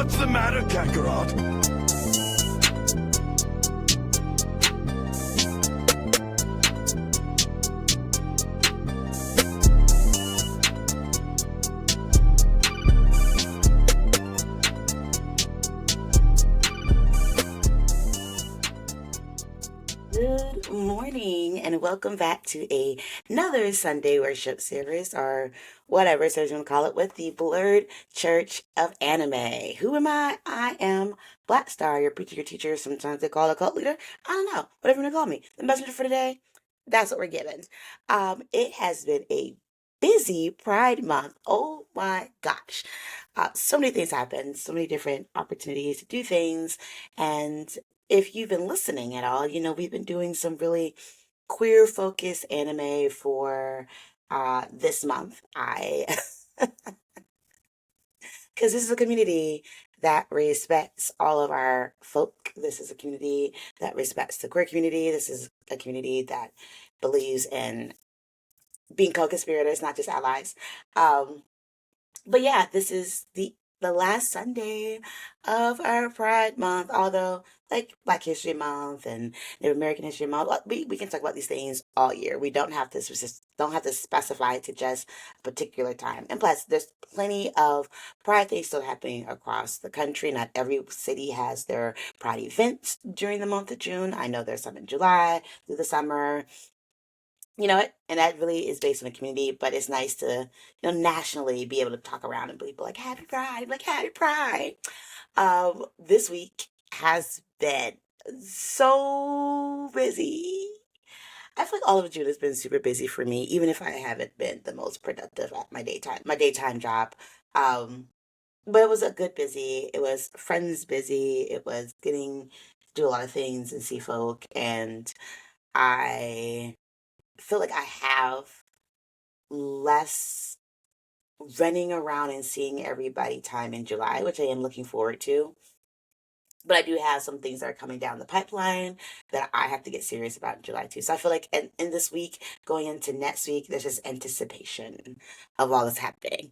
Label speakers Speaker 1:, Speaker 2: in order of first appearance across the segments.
Speaker 1: What's the matter, Kakarot?
Speaker 2: Good morning and welcome back to another Sunday worship service or whatever so you want to call it with the Blerd Church of Anime. Who am I? I am Black Star, your preacher, your teacher. Sometimes they call it a cult leader. I don't know. Whatever you want to call me. The messenger for today. That's what we're given. It has been a busy Pride Month. Oh my gosh. So many things happen, so many different opportunities to do things, and if you've been listening at all, we've been doing some really queer focused anime for this month. Because this is a community that respects all of our folk. This is a community that respects the queer community. This is a community that believes in being co-conspirators, not just allies. Um, but yeah, this is the last Sunday of our Pride Month. Although, like Black History Month and Native American History Month, we can talk about these things all year. We don't have to specify it to just a particular time. And plus, there's plenty of Pride things still happening across the country. Not every city has their Pride events during the month of June. I know there's some in July through the summer. You know what? And that really is based on the community, but it's nice to, nationally be able to talk around and be like, Happy Pride, like Happy Pride. This week has been so busy. I feel like all of June has been super busy for me, even if I haven't been the most productive at my daytime job. Um, but it was a good busy. It was friends busy. It was getting to do a lot of things and see folk, and I feel like I have less running around and seeing everybody time in July, which I am looking forward to. But I do have some things that are coming down the pipeline that I have to get serious about in July too. So I feel like in this week, going into next week, there's just anticipation of all that's happening.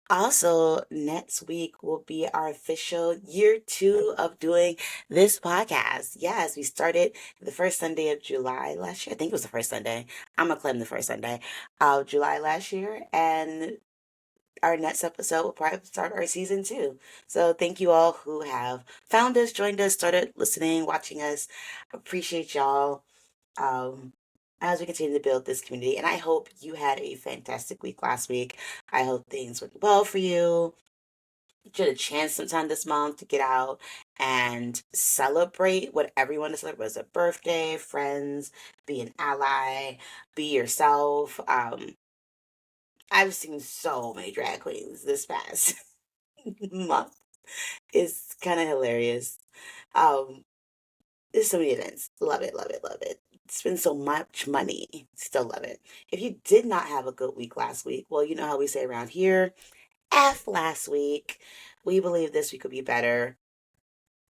Speaker 2: Also, next week will be our official year 2 of doing this podcast. Yes, we started the first Sunday of July last year. I think it was the first Sunday. I'm gonna claim the first Sunday of July last year, and our next episode will probably start our season 2. So thank you all who have found us, joined us, started listening, watching us. Appreciate y'all. Um, as we continue to build this community. And I hope you had a fantastic week last week. I hope things went well for you. You had a chance sometime this month to get out and celebrate whatever you want to celebrate. Was a birthday, friends, be an ally, be yourself. I've seen so many drag queens this past month. It's kind of hilarious. Um, there's so many events. Love it, love it, love it. Spend so much money. Still love it. If you did not have a good week last week, well, you know how we say around here, F last week. We believe this week will be better,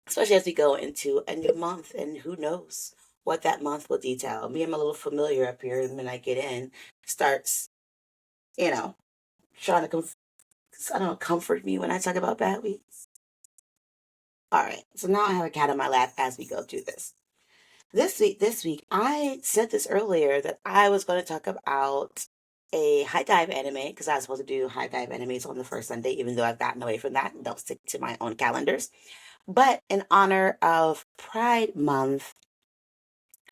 Speaker 2: especially as we go into a new month, and who knows what that month will detail. Me, I'm a little familiar up here, and when I get in, starts, you know, trying to, I don't know, comfort me when I talk about bad weeks. All right, so now I have a cat on my lap as we go through this. This week, I said this earlier that I was going to talk about a high dive anime because I was supposed to do high dive animes on the first Sunday, even though I've gotten away from that and don't stick to my own calendars. But in honor of Pride Month,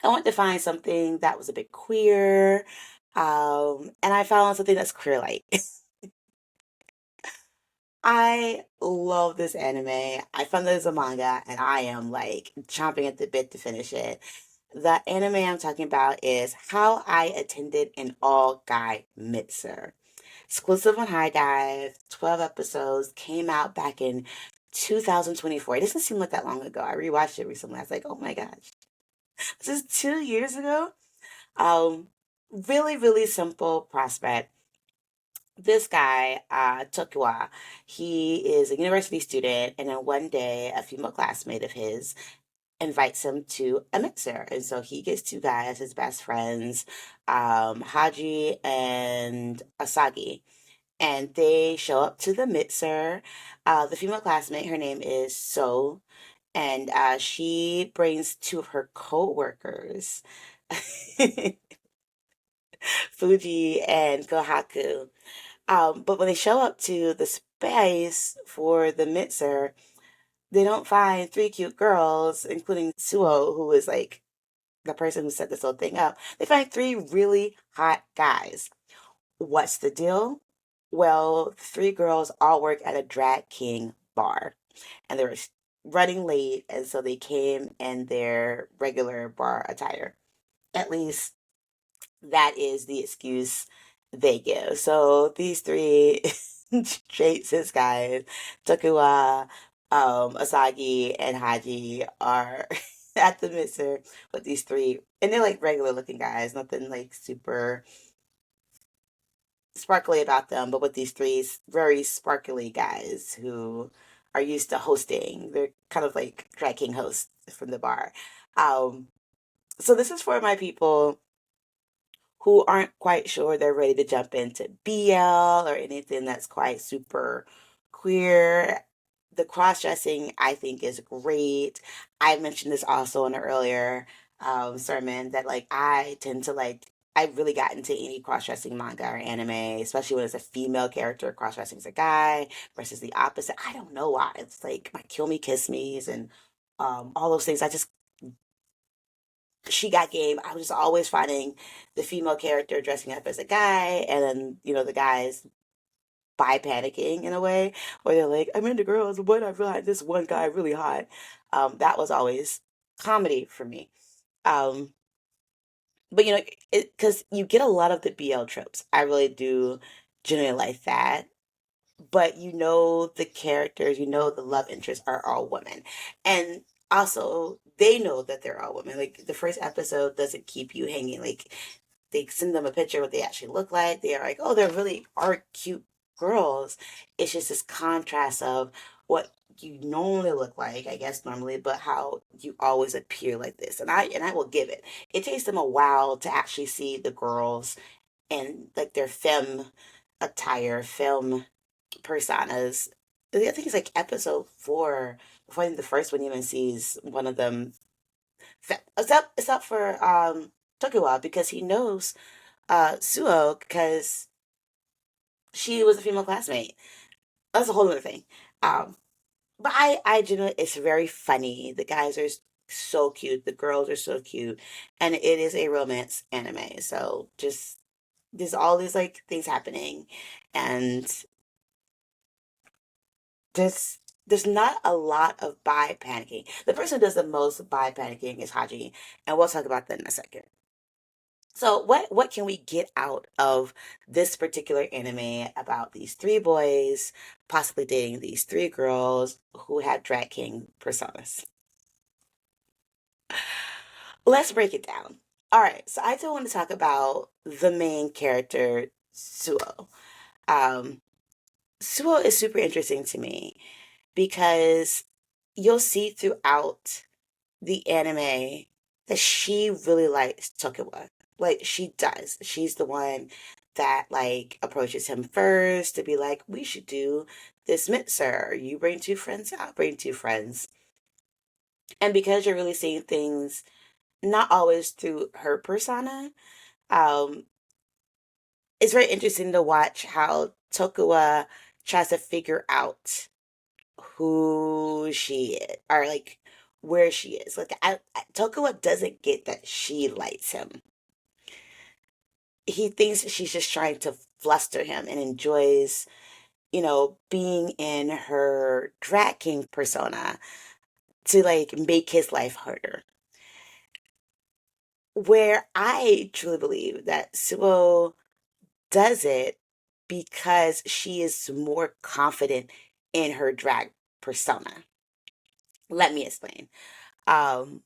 Speaker 2: I wanted to find something that was a bit queer, and I found something that's queer like. I love this anime. I found it as a manga, and I am like chomping at the bit to finish it. The anime I'm talking about is How I Attended an All Guy Mixer. Exclusive on High Dive, 12 episodes, came out back in 2024. It doesn't seem like that long ago. I rewatched it recently. I was like, oh my gosh, this is 2 years ago. Um, really, really simple prospect. This guy, Tokiwa, he is a university student, and then one day a female classmate of his invites him to a mixer. And so he gets two guys, his best friends, Haji and Asagi. and they show up to the Mitzer. The female classmate, her name is So, and she brings two of her co-workers, Fuji and Kohaku. But when they show up to the space for the Mitzer, they don't find three cute girls, including Suo, who is like the person who set this whole thing up. They find three really hot guys. What's the deal? Well, three girls all work at a drag king bar, and they were running late, and so they came in their regular bar attire. At least that is the excuse they give. So these three straight cis guys, Tokiwa, Asagi, and Haji are at the mixer with these three, and they're like regular looking guys, nothing like super sparkly about them, but with these three very sparkly guys who are used to hosting. They're kind of like drag king hosts from the bar. Um, so this is for my people who aren't quite sure they're ready to jump into BL or anything that's quite super queer. The cross dressing, I think, is great. I mentioned this also in an earlier sermon that like I tend to like. I really got into any cross dressing manga or anime, especially when it's a female character cross dressing as a guy versus the opposite. I don't know why. It's like my kill me, kiss me's, and all those things. I just she got game. I was just always finding the female character dressing up as a guy, and then the guys bi panicking in a way where they're like, "I'm into girls, but I realized this one guy really hot." That was always comedy for me. Um, but because you get a lot of the BL tropes, I really do genuinely like that. But the characters, the love interests are all women, and also they know that they're all women. Like the first episode doesn't keep you hanging. Like they send them a picture of what they actually look like. They are like, oh, they really are cute girls. It's just this contrast of what you normally look like, I guess normally, but how you always appear like this. And I will give it. It takes them a while to actually see the girls and like their femme attire, femme personas. I think it's like episode 4 before I think the first one even sees one of them. Except for Tokiwa, because he knows Suo because she was a female classmate. That's a whole other thing. Um, but I genuinely, it's very funny. The guys are so cute. The girls are so cute, and it is a romance anime. So just there's all these like things happening, and there's there's not a lot of bi panicking. The person who does the most bi panicking is Haji, and we'll talk about that in a second. So what can we get out of this particular anime about these three boys possibly dating these three girls who have drag king personas? Let's break it down. All right, so I do want to talk about the main character, Suo. Um, Suo is super interesting to me because you'll see throughout the anime that she really likes Tokiwa. Like she does. She's the one that like approaches him first to be like, we should do this mixer. You bring two friends, I'll bring two friends. And because you're really seeing things not always through her persona, um, it's very interesting to watch how Tokuwa tries to figure out who she is or like where she is. Like Tokuwa doesn't get that she likes him. He thinks she's just trying to fluster him and enjoys, being in her drag king persona to like make his life harder. Where I truly believe that Suo does it because she is more confident in her drag persona. Let me explain. Um,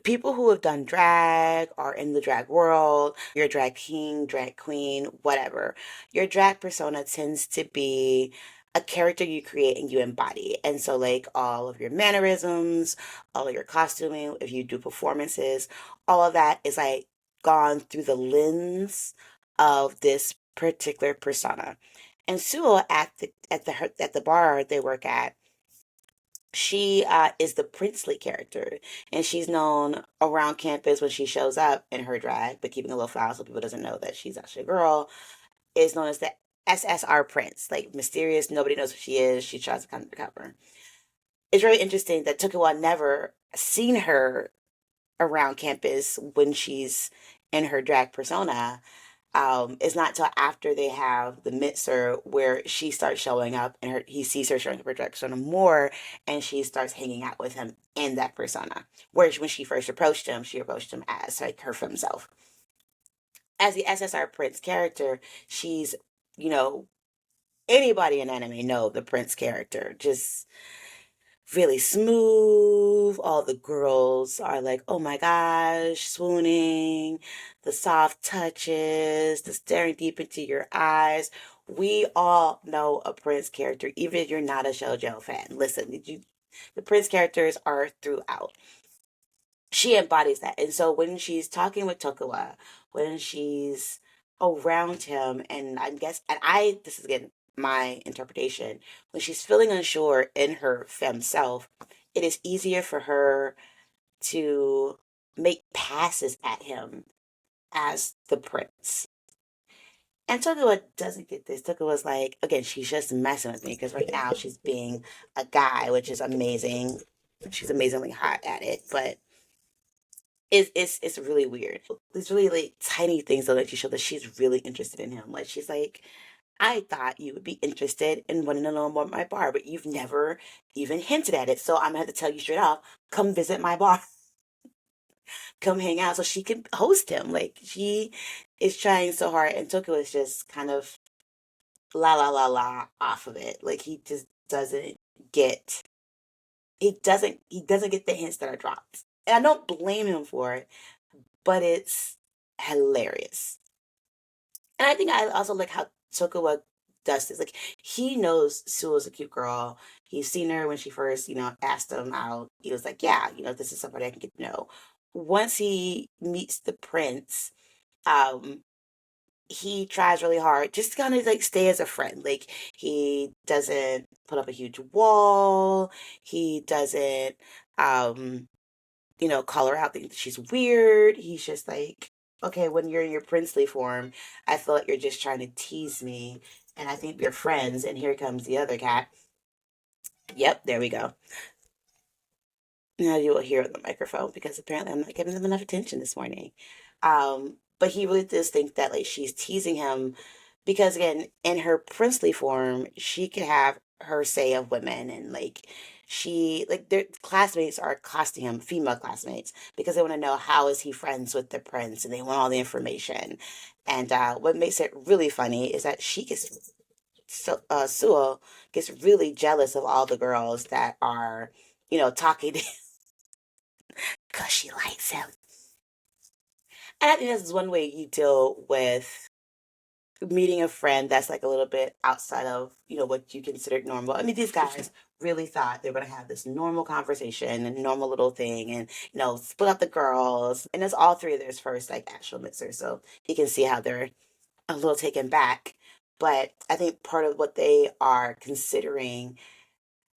Speaker 2: People who have done drag are in the drag world, you're a drag king, drag queen, whatever. Your drag persona tends to be a character you create and you embody. And so, like, all of your mannerisms, all of your costuming, if you do performances, all of that is like gone through the lens of this particular persona. And Suo at the bar they work at, she is the princely character, and she's known around campus when she shows up in her drag, but keeping a low file so people doesn't know that she's actually a girl. Is known as the SSR Prince, like mysterious. Nobody knows who she is. She tries to come undercover. It's very interesting that Tokiwa never seen her around campus when she's in her drag persona. It's not till after they have the mixer where she starts showing up and he sees her showing up her drag persona more, and she starts hanging out with him in that persona. Whereas when she first approached him, she approached him as like her film self. As the SSR Prince character, she's, you know, anybody in anime know the Prince character. Just really smooth. All the girls are like, oh my gosh, swooning, the soft touches, the staring deep into your eyes. We all know a Prince character, even if you're not a JoJo fan. Listen, the Prince characters are throughout. She embodies that. And so when she's talking with Tokuwa, when she's around him, and I guess, and this is again my interpretation, when she's feeling unsure in her femme self, it is easier for her to make passes at him as the prince. And Tokuwa doesn't get this. Tokuwa's like, again, she's just messing with me because right now she's being a guy, which is amazing. She's amazingly hot at it, but it's really weird. These really like tiny things that let you show that she's really interested in him. Like she's like, I thought you would be interested in wanting to know more about my bar, but you've never even hinted at it. So I'm gonna have to tell you straight off, come visit my bar, come hang out so she can host him. Like she is trying so hard, and Tokyo is just kind of la la la la off of it. Like he just doesn't get he doesn't get the hints that are dropped. And I don't blame him for it, but it's hilarious. And I think I also like how Tokuwa does this. Like he knows Suo's a cute girl. He's seen her when she first, asked him out. He was like, yeah, this is somebody I can get to know. Once he meets the prince, um, he tries really hard just to kind of like stay as a friend. Like he doesn't put up a huge wall. He doesn't um call her out, think that she's weird. He's just like, okay, when you're in your princely form, I feel like you're just trying to tease me, and I think we're friends. And here comes the other cat. Yep, there we go. Now you will hear on the microphone because apparently I'm not giving them enough attention this morning. But he really does think that like she's teasing him because again, in her princely form, she could have her say of women, and like she like their classmates are accosting him, female classmates, because they want to know how is he friends with the prince, and they want all the information. And what makes it really funny is that she gets Suo gets really jealous of all the girls that are talking to him because she likes him. And I think this is one way you deal with meeting a friend that's like a little bit outside of what you considered normal. I mean, these guys really thought they were gonna have this normal conversation and normal little thing, and split up the girls, and it's all three of theirs first like actual mixer, so you can see how they're a little taken back. But I think part of what they are considering,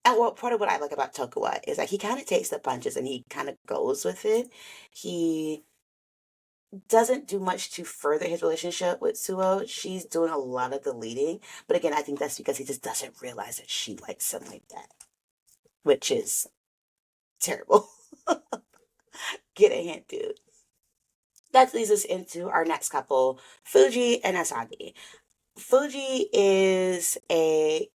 Speaker 2: and well, part of what I like about Tokuwa is like he kind of takes the punches and he kind of goes with it. He doesn't do much to further his relationship with Suo. She's doing a lot of the leading. But again, I think that's because he just doesn't realize that she likes him like that, which is terrible. Get a hint, dude. That leads us into our next couple, Fuji and Asagi. Fuji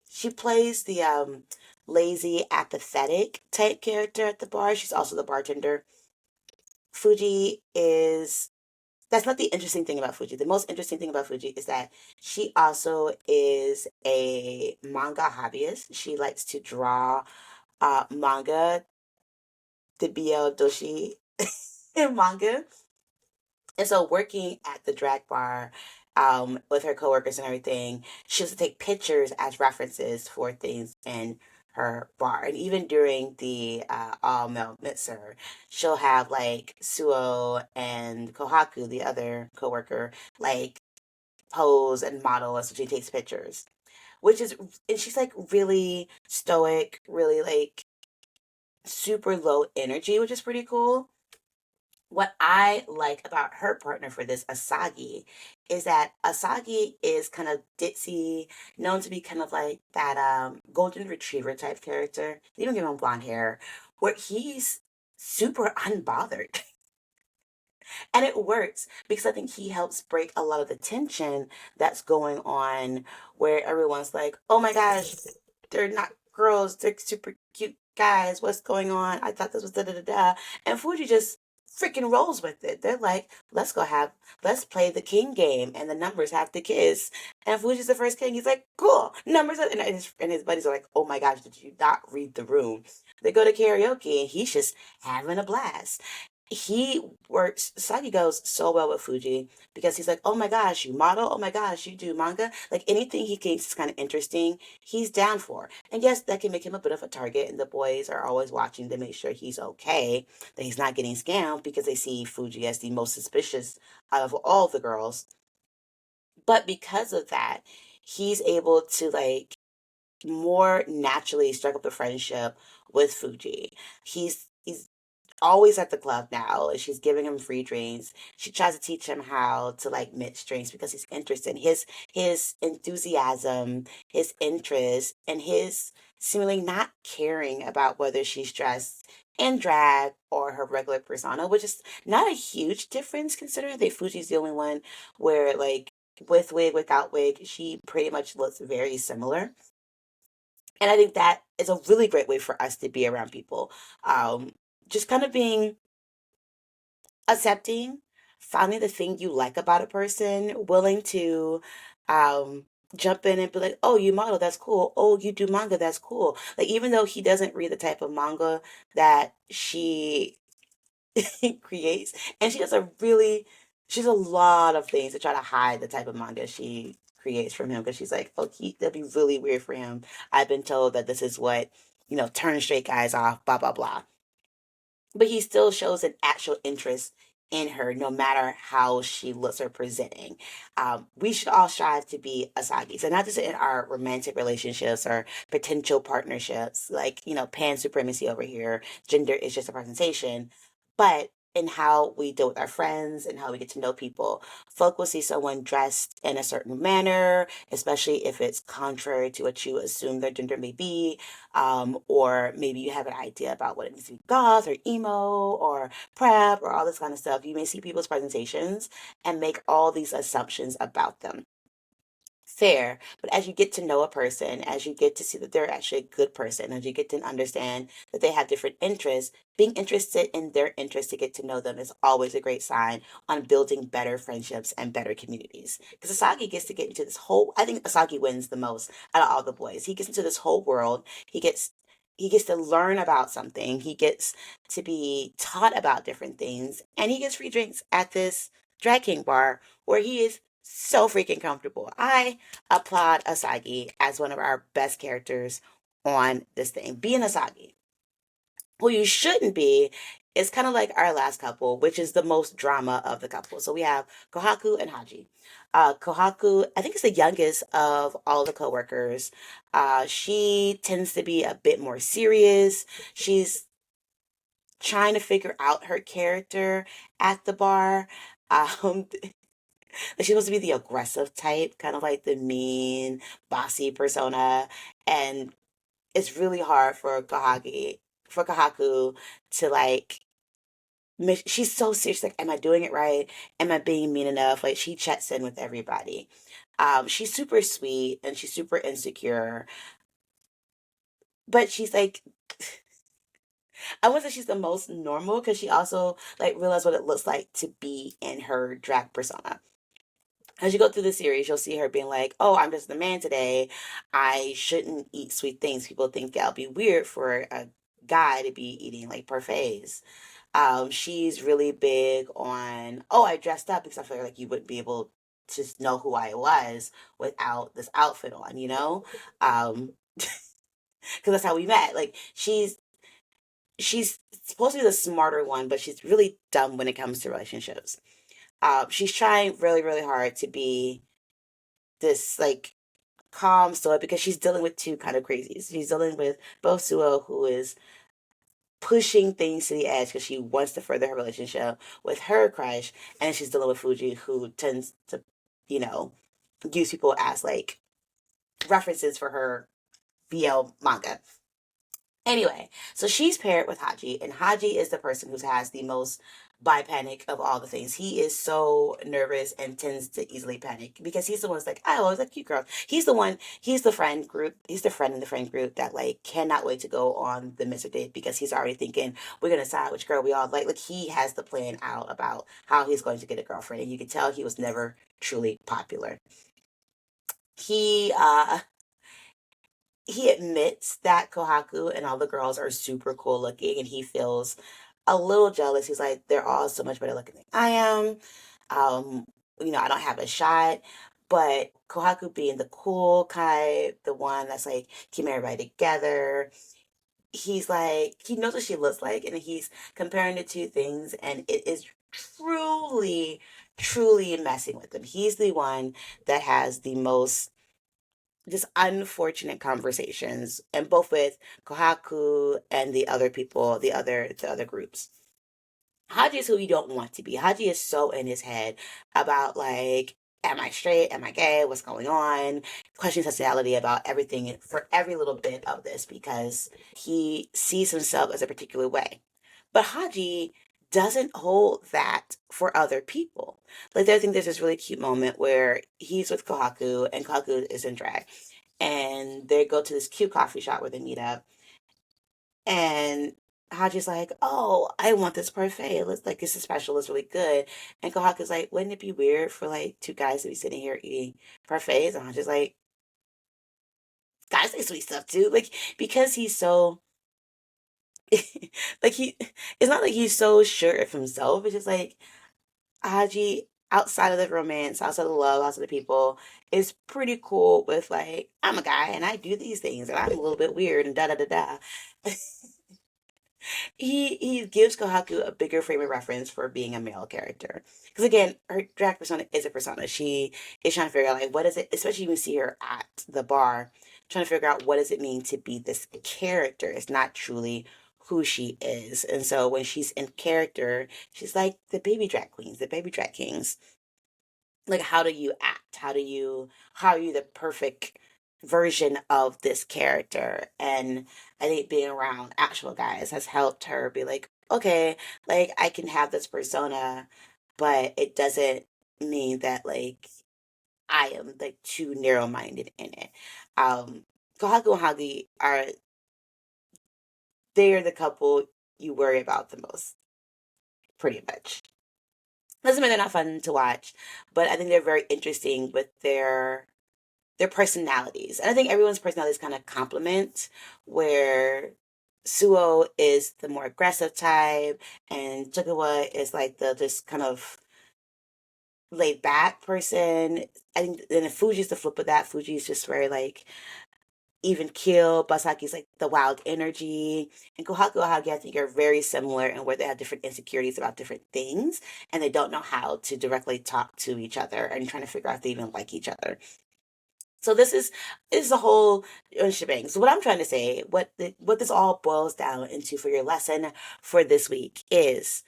Speaker 2: she plays the lazy, apathetic type character at the bar. She's also the bartender. Fuji is That's not the interesting thing about Fuji. The most interesting thing about Fuji is that she also is a manga hobbyist. She likes to draw manga, the BL Doshi in manga. And so working at the drag bar with her coworkers and everything, she used to take pictures as references for things in her bar. And even during the all male mixer, she'll have like Suo and Kohaku, the other coworker, like pose and model, and so she takes pictures, which is, and she's like really stoic, really like super low energy, which is pretty cool. What I like about her partner for this, Asagi, is that Asagi is kind of ditzy, known to be kind of like that golden retriever type character. They don't give him blonde hair, where he's super unbothered. And it works because I think he helps break a lot of the tension that's going on where everyone's like, oh my gosh, they're not girls, they're super cute guys. What's going on? I thought this was da da da da. And Fuji just freaking rolls with it. They're like, let's play the king game, and the numbers have to kiss. And Fuji's the first king. He's like, cool, numbers. And his buddies are like, oh my gosh, did you not read the room? They go to karaoke, and he's just having a blast. He works, Saki goes so well with Fuji because he's like, oh my gosh, you model, oh my gosh, you do manga, like anything he thinks is kind of interesting, he's down for. And yes, that can make him a bit of a target, and the boys are always watching to make sure he's okay, that he's not getting scammed, because they see Fuji as the most suspicious out of all the girls. But because of that, he's able to like more naturally strike up the friendship with Fuji. He's always at the club now. Like, she's giving him free drinks. She tries to teach him how to like mix drinks because he's interested. His enthusiasm, his interest, and his seemingly not caring about whether she's dressed in drag or her regular persona, which is not a huge difference considering that Fuji's the only one where like with wig, without wig, she pretty much looks very similar. And I think that is a really great way for us to be around people. Um, just kind of being accepting, finding the thing you like about a person, willing to um jump in and be like, "Oh, you model, that's cool. Oh, you do manga, that's cool." Like even though he doesn't read the type of manga that she creates, and she's a lot of things to try to hide the type of manga she creates from him because she's like, "Oh, that'd be really weird for him. I've been told that this is what, turn straight guys off, blah blah blah." But he still shows an actual interest in her no matter how she looks or presenting. We should all strive to be Asagi. So not just in our romantic relationships or potential partnerships, like, pan supremacy over here, gender is just a presentation, but in how we deal with our friends and how we get to know people. Folk will see someone dressed in a certain manner, especially if it's contrary to what you assume their gender may be, or maybe you have an idea about what it means to be goth or emo or prep or all this kind of stuff. You may see people's presentations and make all these assumptions about them. Fair, but as you get to know a person, as you get to see that they're actually a good person, as you get to understand that they have different interests, being interested in their interests to get to know them is always a great sign on building better friendships and better communities. Because Asagi gets to get into this whole, I think Asagi wins the most out of all the boys. He gets into this whole world. He gets to learn about something. He gets to be taught about different things, and he gets free drinks at this drag king bar where he is so freaking comfortable. I applaud Asagi as one of our best characters on this thing. Being Asagi, who you shouldn't be, is kind of like our last couple, which is the most drama of the couple. So we have Kohaku and Haji. Kohaku, I think, is the youngest of all the coworkers. She tends to be a bit more serious. She's trying to figure out her character at the bar. Um, she's supposed to be the aggressive type, kind of like the mean, bossy persona, and it's really hard for Kahaku to like. She's so serious. Like, am I doing it right? Am I being mean enough? Like, she checks in with everybody. She's super sweet and she's super insecure, but she's like, I wouldn't say she's the most normal because she also like realized what it looks like to be in her drag persona. As you go through the series, you'll see her being like, "Oh, I'm just the man today. I shouldn't eat sweet things. People think that'll be weird for a guy to be eating like parfaits." She's really big on, "Oh, I dressed up because I feel like you wouldn't be able to know who I was without this outfit on, you know?" Because that's how we met. Like, she's supposed to be the smarter one, but she's really dumb when it comes to relationships. She's trying really, really hard to be this like calm story because she's dealing with two kind of crazies. She's dealing with both Suo, who is pushing things to the edge because she wants to further her relationship with her crush, and she's dealing with Fuji, who tends to, you know, use people as like references for her BL manga. Anyway, so she's paired with Haji, and Haji is the person who has the most bi panic of all the things. He is so nervous and tends to easily panic because he's the one that's like, I always like cute girls. He's the friend group, he's the friend in the friend group that like cannot wait to go on the Mr. Date because he's already thinking we're gonna decide which girl we all like. Like he has the plan out about how he's going to get a girlfriend, and you can tell he was never truly popular. He he admits that Kohaku and all the girls are super cool looking and he feels a little jealous. He's like, they're all so much better looking than I am. Um, I don't have a shot. But Kohaku being the cool type, the one that's like, keep everybody together. He's like, he knows what she looks like and he's comparing the two things and it is truly, truly messing with him. He's the one that has the most just unfortunate conversations, and both with Kohaku and the other people, the other groups. Haji is who you don't want to be. Haji is so in his head about like, am I straight? Am I gay? What's going on? Questioning sexuality about everything for every little bit of this because he sees himself as a particular way. But Haji doesn't hold that for other people. Like I think there's this really cute moment where he's with Kohaku and Kohaku is in drag and they go to this cute coffee shop where they meet up and Haji's like, oh, I want this parfait. It looks like this is special. It's really good. And Kohaku's like, wouldn't it be weird for like two guys to be sitting here eating parfaits? And Haji's like, guys like sweet stuff too. Like, because he's so, like, it's not like he's so sure of himself. It's just like, Haji, outside of the romance, outside of the love, outside of the people, is pretty cool with like, I'm a guy and I do these things and I'm a little bit weird and da da da da. He gives Kohaku a bigger frame of reference for being a male character. Because again, her drag persona is a persona. She is trying to figure out like what is it, especially when you see her at the bar, trying to figure out what does it mean to be this character. It's not truly who she is. And so when she's in character, she's like the baby drag queens, the baby drag kings. Like how do you act? How are you the perfect version of this character? And I think being around actual guys has helped her be like, okay, like I can have this persona, but it doesn't mean that like I am like too narrow minded in it. Um Kohaku and Hagi are they're the couple you worry about the most, pretty much. Doesn't mean they're not fun to watch, but I think they're very interesting with their personalities. And I think everyone's personalities kind of complement where Suo is the more aggressive type and Tokiwa is like the just kind of laid back person. I think then if Fuji's the flip of that, Fuji's just very like even keel. Basaki's like the wild energy. And Kohaku and Hagi, I think, are very similar in where they have different insecurities about different things and they don't know how to directly talk to each other and trying to figure out if they even like each other. So this is a whole shebang. So what I'm trying to say, what this all boils down into for your lesson for this week is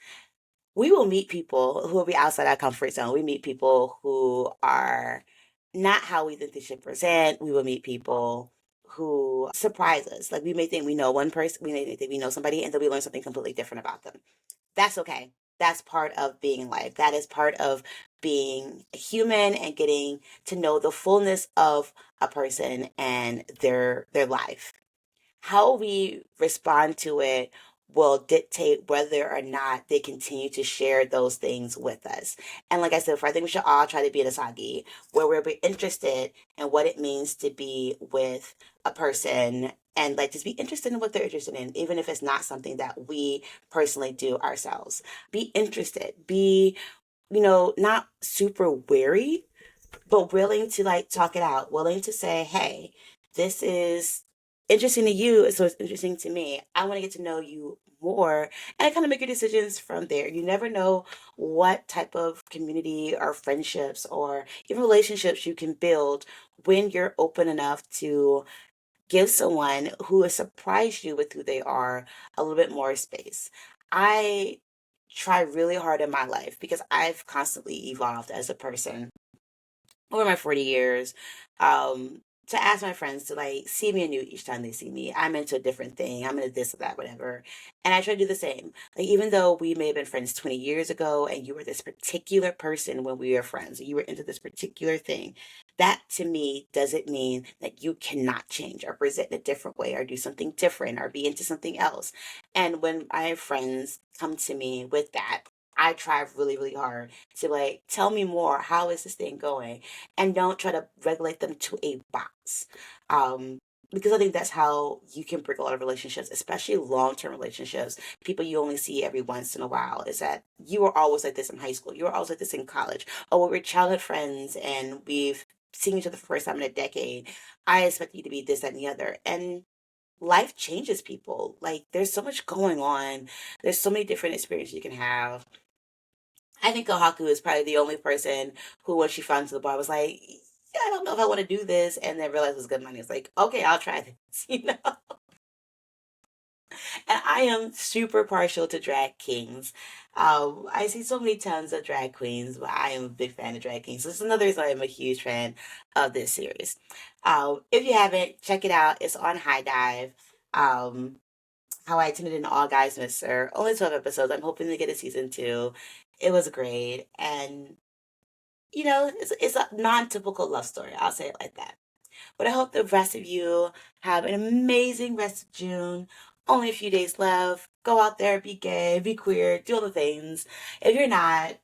Speaker 2: we will meet people who will be outside our comfort zone. We meet people who are not how we think they should present. We will meet people who surprise us. Like we may think we know one person, we may think we know somebody, and then we learn something completely different about them. That's okay. That's part of being in life. That is part of being human and getting to know the fullness of a person and their life. How we respond to it will dictate whether or not they continue to share those things with us. And like I said before, I think we should all try to be an Asagi, where we'll be interested in what it means to be with a person and like just be interested in what they're interested in, even if it's not something that we personally do ourselves. Be interested, be, not super wary, but willing to like talk it out, willing to say, hey, this is interesting to you, so it's interesting to me. I want to get to know you more and kind of make your decisions from there. You never know what type of community or friendships or even relationships you can build when you're open enough to give someone who has surprised you with who they are a little bit more space. I try really hard in my life because I've constantly evolved as a person over my 40 years, um, to ask my friends to like see me anew each time they see me. I'm into a different thing. I'm into this or that, whatever. And I try to do the same. Like, even though we may have been friends 20 years ago and you were this particular person when we were friends, you were into this particular thing, that to me doesn't mean that you cannot change or present in a different way or do something different or be into something else. And when my friends come to me with that, I try really, really hard to like, tell me more. How is this thing going? And don't try to regulate them to a box. Um, because I think that's how you can break a lot of relationships, especially long term relationships. People you only see every once in a while. Is that you were always like this in high school, you were always like this in college, or we were childhood friends and we've seen each other for the first time in a decade. I expect you to be this, that, and the other. And life changes people. Like, there's so much going on, there's so many different experiences you can have. I think Kohaku is probably the only person who, when she found to the bar, was like, yeah, I don't know if I want to do this, and then realized it was good money. It's like, okay, I'll try this, you know? And I am super partial to drag kings. I see so many tons of drag queens, but I am a big fan of drag kings. So it's another reason I'm a huge fan of this series. If you haven't, check it out. It's on High Dive. Um, how I Attended an All Guys Mister. Only 12 episodes. I'm hoping to get a season two. It was great. And it's a non-typical love story. I'll say it like that. But I hope the rest of you have an amazing rest of June. Only a few days left. Go out there, be gay, be queer, do all the things. If you're not,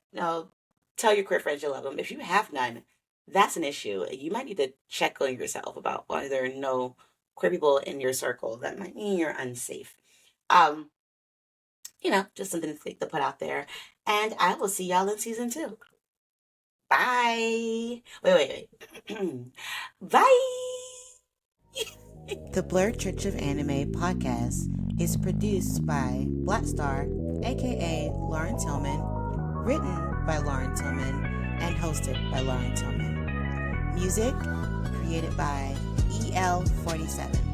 Speaker 2: tell your queer friends you love them. If you have none, that's an issue. You might need to check on yourself about why there are no queer people in your circle. That might mean you're unsafe. Um, just something to think to put out there. And I will see y'all in season two. Bye. Wait. Bye. The Blerd Church of Anime podcast is produced by Black Star, aka Lauren Tillman, written by Lauren Tillman, and hosted by Lauren Tillman. Music created by EL47.